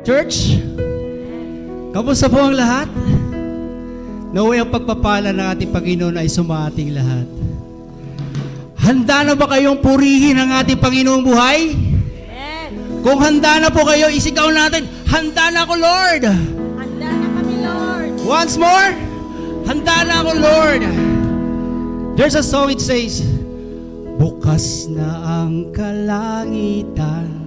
Church, kamusta po ang lahat? Naway ang pagpapala ng ating Panginoon ay sumating lahat. Handa na ba kayong purihin ang ating Panginoong buhay? Yes. Kung handa na po kayo, isigaw natin, handa na ako, Lord! Handa na kami, Lord. Once more, handa na ako, Lord! There's a song, it says, bukas na ang kalangitan,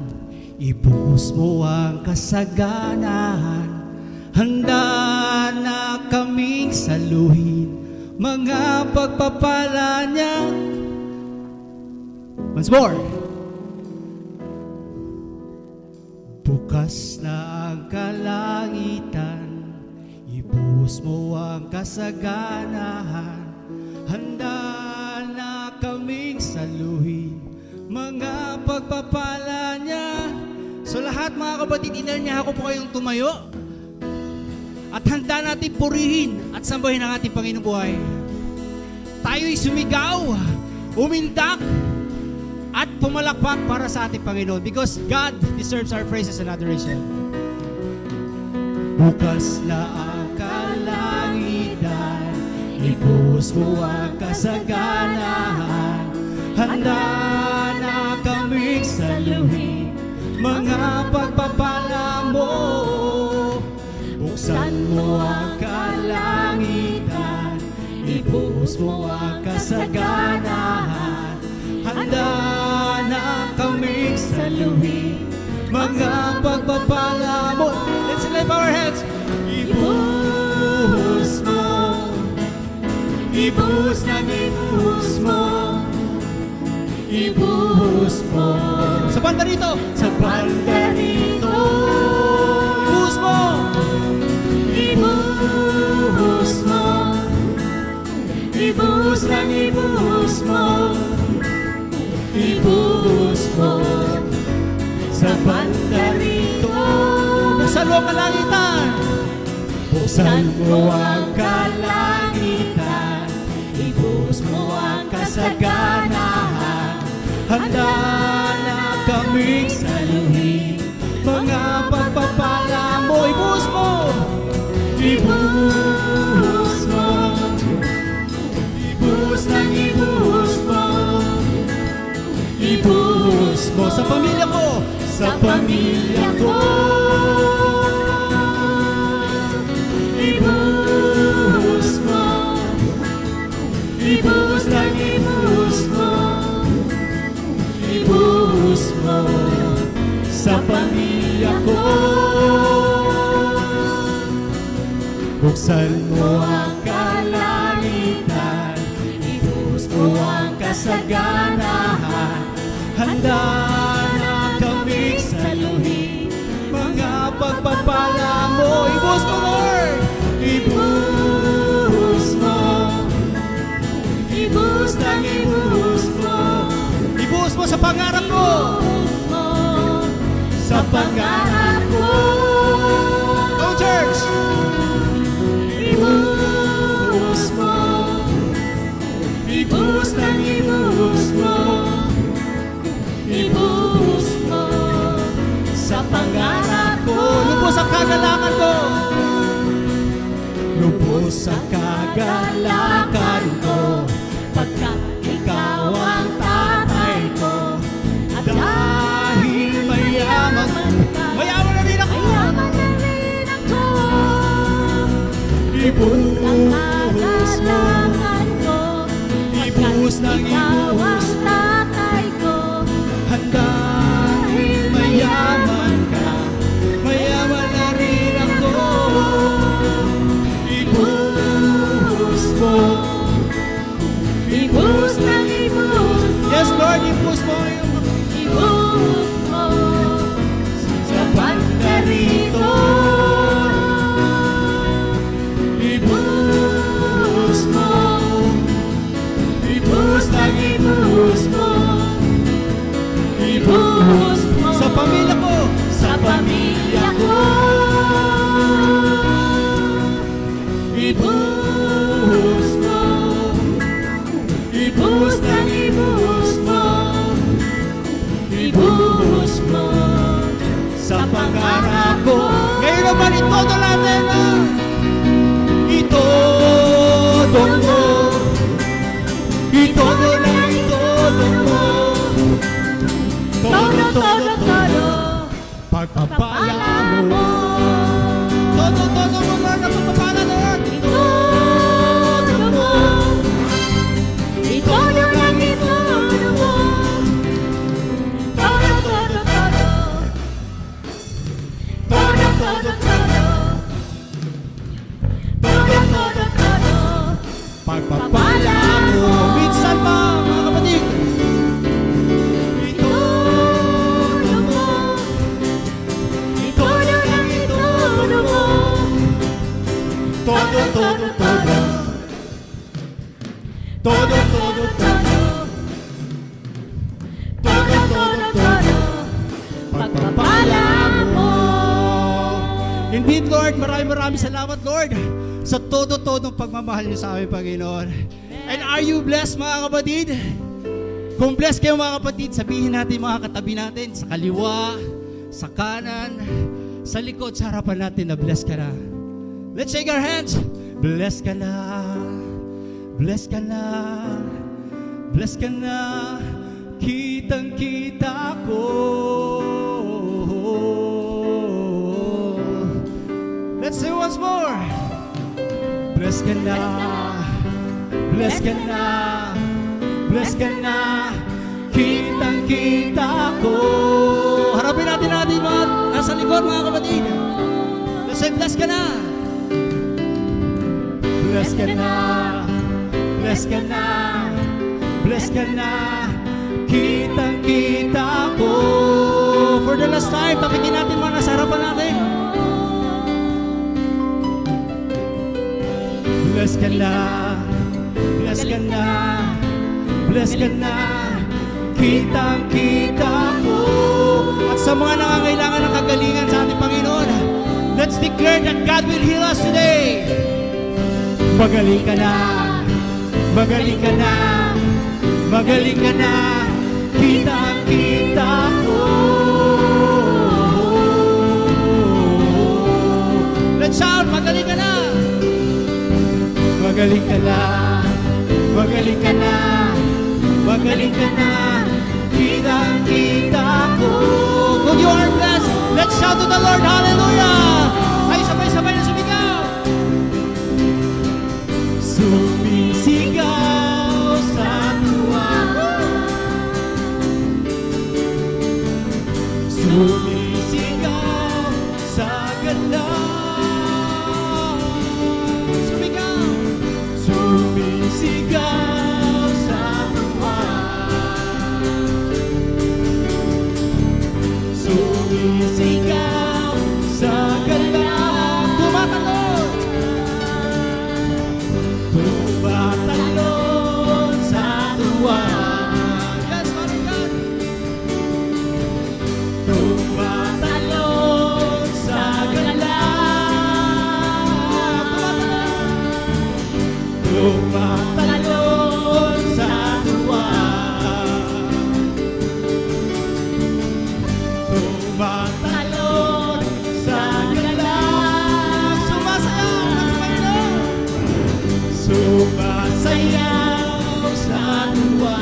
ibuhos mo ang kasaganahan, handa na kaming saluhin mga pagpapala niya. Once more. Bukas na ang kalangitan, ibuhos mo ang kasaganahan, handa na kaming saluhin mga pagpapala niya. So lahat mga kapatid, inanyahan ko po kayong tumayo at handa natin purihin at sambahin ang ating Panginoong buhay. Tayo'y sumigaw, umindak, at pumalakpak para sa ating Panginoon because God deserves our praises and adoration. Bukas na ang kalangitan, ibuhos mo ang kasaganahan, handa na kaming saluhin mga pagpapala mo. Buksan mo ang kalangitan, ibuhos mo ang kasaganahan, handa na kaming saluhin mga pagpapala mo. Let's lift our hands. Ibuhos mo, ibuhos na ibuhos mo, ibuhos mo. Sa banda rito, sa banda rito, ibuhos mo, ibuhos mo, ibuhos na ibuhos mo, ibuhos mo. Sa banda rito, buksan mo ang kalangitan, buksan mo ang kalangitan, ibuhos mo ang kasaganahan, handa na kaming saluhin mga pagpapala mo. Ibuhos mo, ibuhos mo, ibuhos na ibuhos mo, ibuhos mo sa pamilya ko, sa pamilya ko. Ibuhos mo, ibuhos na ibuhos mo, ibuhos mo sa pamilya ko. Buksan mo ang kalangitan, ibuhos mo ang kasaganahan, handa na kaming saluhin mga pagpapala mo. Ibuhos mo, Lord! Ibuhos mo, ibuhos na ibuhos mo, ibuhos mo sa pangarap ko, sa pangarap ko. Go church! Ibuhos mo, ibuhos na ibuhos mo, ibuhos mo sa pangarap ko. Lubos ang kagalakan ko, lubos ang kagalakan ko, pagka ikaw ang tatay ko. At dahil mayaman, mayaman na rin ako, ibuhos mo, ibuhos ng ibuhos mo, handa dahil mayaman ka, mayaman na rin ako. Ibuhos mo, ibuhos ng ibuhos mo. Yes, Lord, ibuhos mo yung ibuhos mo sa banda rito. Ibuhos mo, ibuhos ng ibuhos mo, ibuhos mo sa pamilya ko, sa pamilya ko. Ibuhos mo, ibuhos na ibuhos mo, ibuhos mo sa pangarap ko. pagpapala mo. Todo mo, Lord, ang pagpapala, Lord. Itodo mo. Itodo lang, itodo mo. Todo, todo, todo. Todo, todo, todo. Todo, todo, todo. Pagpapala mo. Minsan pa, mga kapatid. Itodo mo. Itodo lang, itodo mo. Todo, todo, todo. Todo, todo, todo. Todo, todo, todo. Pagpapala mo. Indeed, Lord, maraming salamat, Lord, sa todo-todong pagmamahal niyo sa amin, Panginoon. And are you blessed, mga kapatid? Kung blessed kayo, mga kapatid, sabihin natin mga katabi natin, sa kaliwa, sa kanan, sa likod, sa harapan natin na blessed ka na. Let's shake our hands. Blessed ka na. Blessed ka na. Blessed ka na. Kitang-kita ko. Let's say once more. Blessed ka na. Blessed ka na. Blessed ka na. Kitang-kita ko. Harapin natin mga nasa likod, mga kapatid. Let's say blessed ka na. Blessed ka na. Blessed ka na. Blessed ka na. Kitang-kita ko. For the last time, tapikin natin mga nasa harapan natin. Blessed ka na. Blessed ka na. Blessed ka na. Kitang-kita ko. At sa mga nangangailangan ng kagalingan sa ating Panginoon, let's declare that God will heal us today. Magaling ka na. Magaling ka na. Magaling ka na. Kitang-kita ko. Let's shout, magaling ka na. Magaling ka na. Magaling ka na. Magaling ka na. Kitang-kita ko. Kung you are blessed, let's shout to the Lord. Hallelujah. Ay, sabay-sabay na sumigaw. Sumisigaw sa tuwa. Sumisigaw sa galaw. Sumigaw. Sumisigaw sa tuwa. Sumisigaw sa galaw. Tumatalon. Tumatalon sa tuwa. Yes, Father God. Tumatalon sa galaw. Tumatalon sa tuwa. Tumatalon sa galaw. Sumasayaw ng Panginoon. Sumasayaw sa tuwa.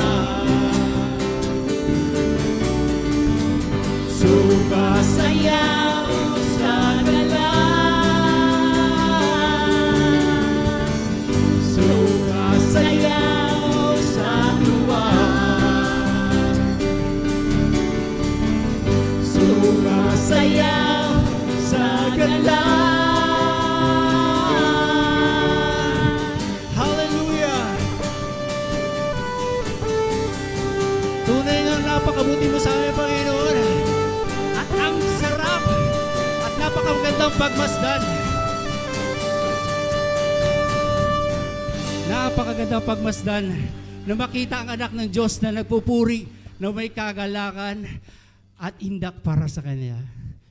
Sumasayaw sa galaw. Sumasayaw sa tuwa. Sumasayaw sa galaw. Hallelujah! Tunay nga napakabuti mo sa amin, Panginoon. At ang sarap at napakagandang pagmasdan. Napakagandang pagmasdan na makita ang anak ng Diyos na nagpupuri, na may kagalakan at indak para sa Kanya.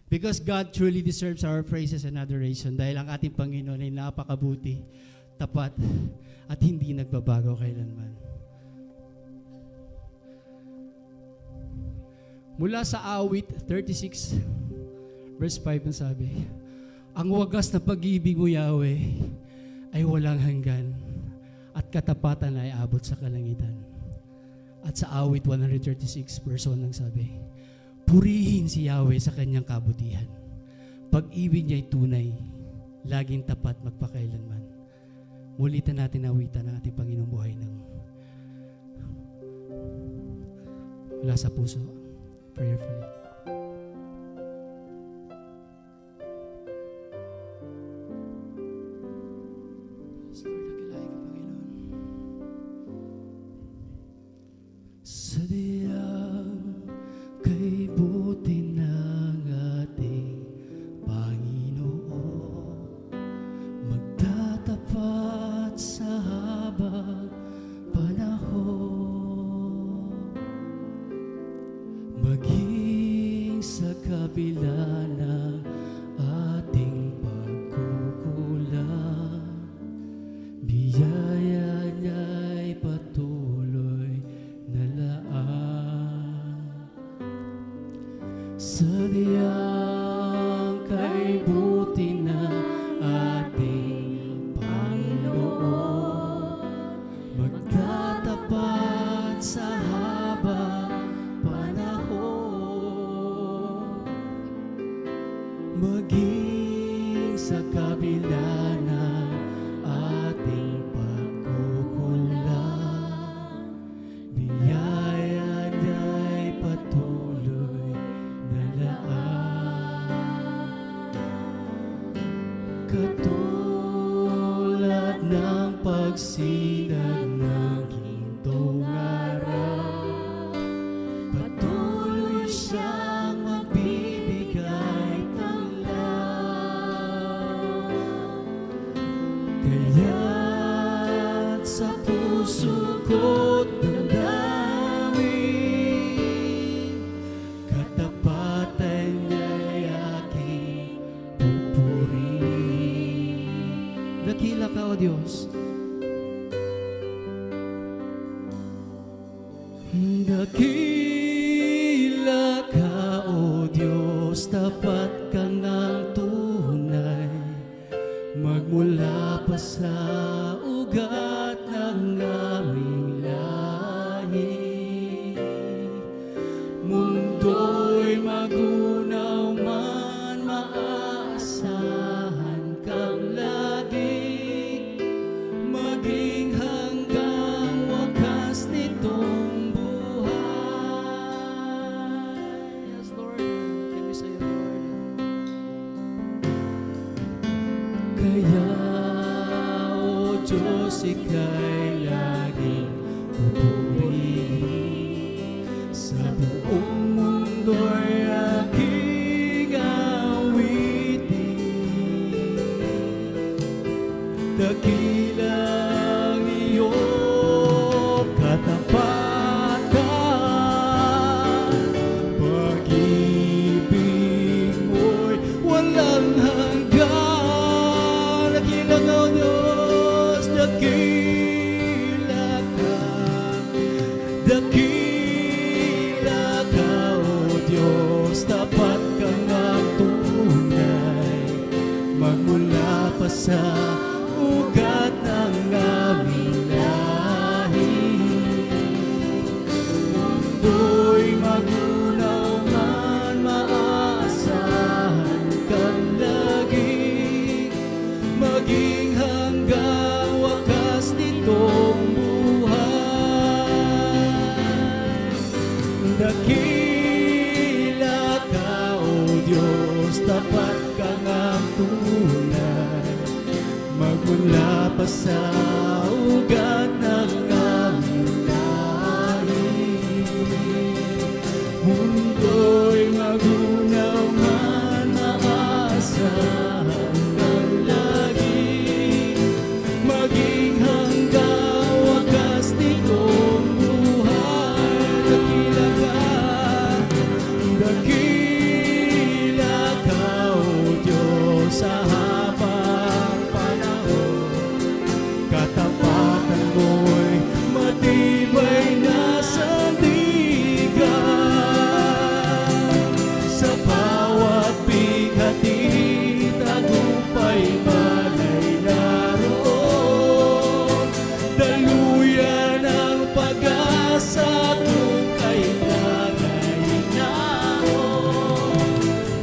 Because God truly deserves our praises and adoration dahil ang ating Panginoon ay napakabuti, tapat, at hindi nagbabago kailanman. Mula sa awit 36, verse 5 ang sabi, ang wagas na pag-ibig mo, Yahweh, ay walang hanggan at katapatan ay abot sa kalangitan. At sa awit 136, verse 1 ang sabi, Purihin si Yahweh sa kanyang kabutihan. Pag-ibig niya ay tunay, laging tapat magpakailanman. Mulitan natin awitan ang ating Panginoong buhay ng mula sa puso, prayerfully. Yes, Lord, nagilahin ka, Panginoon. Sa diyang kay buti ng ating Panginoon, magtatapat sa habang panahon, maging sa kabila ng ating pagkukulang, biyaya niya'y patuloy na laan. Sa diyang kay buti na ating Panginoon, magtatapat sa habang panahon, maging sa kabila ng ating pagkukulang, biyaya niya'y patuloy na laan. Katulad ng pagsinag ng gintong araw, patuloy siyang magbibigay tanglaw. Kaya't sa puso ko't damdamin, katapatan niya'y aking pupurihin. Dakila ka, O Diyos. Dakila ka, O Diyos, tapat ka ngang tunay, magmula pa sa ugat ng aming lahi. Mundo'y magunaw man, maaasahan kang lagi, maging hanggang wakas nitong buhay. Yes, Lord. Give me say, Lord. Kaya, O Diyos, ika'y laging pupurihin. Sa buong mundo'y aking awitin. Dakilang iyong katapatan, pag-ibig mo'y walang hanggan. Dakila ka, O Diyos, dakila ka. Dakila ka, O Diyos, tapat ka ngang tunay, magmula pa sa ugat ng aming lahi. Mundo'y magunaw man, maaasahan kang lagi, maging hanggang wakas nitong buhay. Dakila ka, O Diyos, tapat ka ngang tunay, magmula pa sa ugat ng aming lahi. Mundo'y magunaw man, maaasahan kang lagi, maging hanggang wakas nitong buhay. Dakila ka, dakila ka, O Diyos, sa habang panahon, katapatan mo'y matibay na sandigan.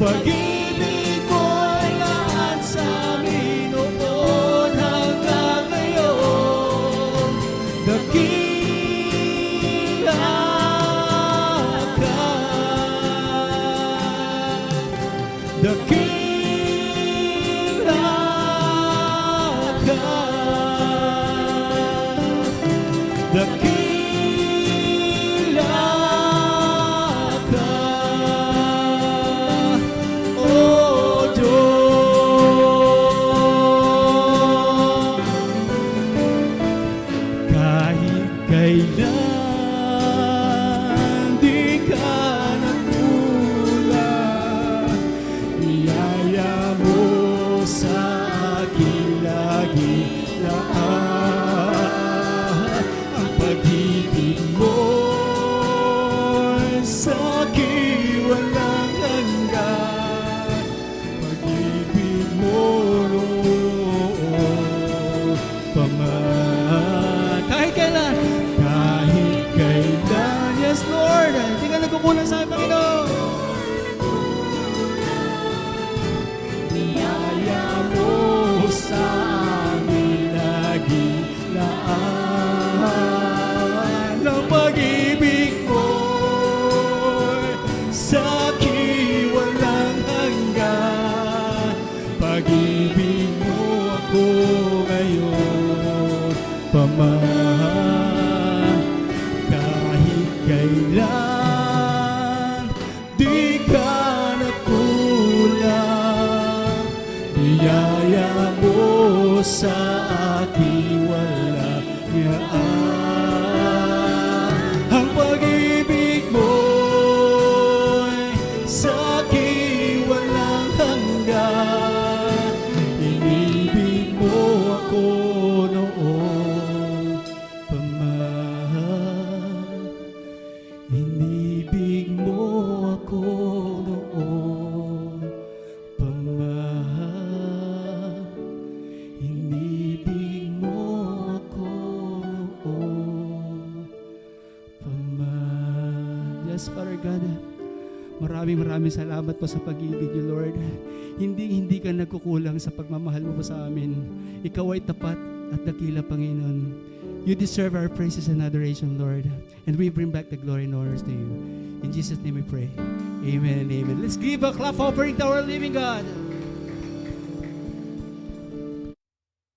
pag-ibig mo'y lahat sa amin noon hanggang ngayon. Dakila ka, dakila ka, dakila ka, oh Diyos. Kahit kailan di ka nagkulang, biyaya mo sa akin lagi lahat. Ang pag-ibig mo sa akin walang hanggan. Pag-ibig mo noon pa man. Kahit kailan, yes Lord, hindi ka nagkukulang sa akin, Panginoon. Biyaya mo sa amin lagi laan ng pag-ibig mo sa akin walang hanggan. Pag-ibig mo ako ngayon pa man. Kahit kailan di ka nagkulang, biyaya mo sa akin walang yaan. Ang pag-ibig mo'y sa akin walang hanggan. Inibig mo ako noon pa man. Inibig mo ako noon pa man. Inibig mo ako noon pa man. Yes, Father God, maraming salamat po sa pag-ibig niyo, Lord. Hindi ka nagkukulang sa pagmamahal mo po sa amin. Ikaw ay tapat at dakila, Panginoon. You deserve our praises and adoration, Lord. And we bring back the glory and honors to you. In Jesus' name we pray. Amen and amen. Let's give a clap offering to our living God.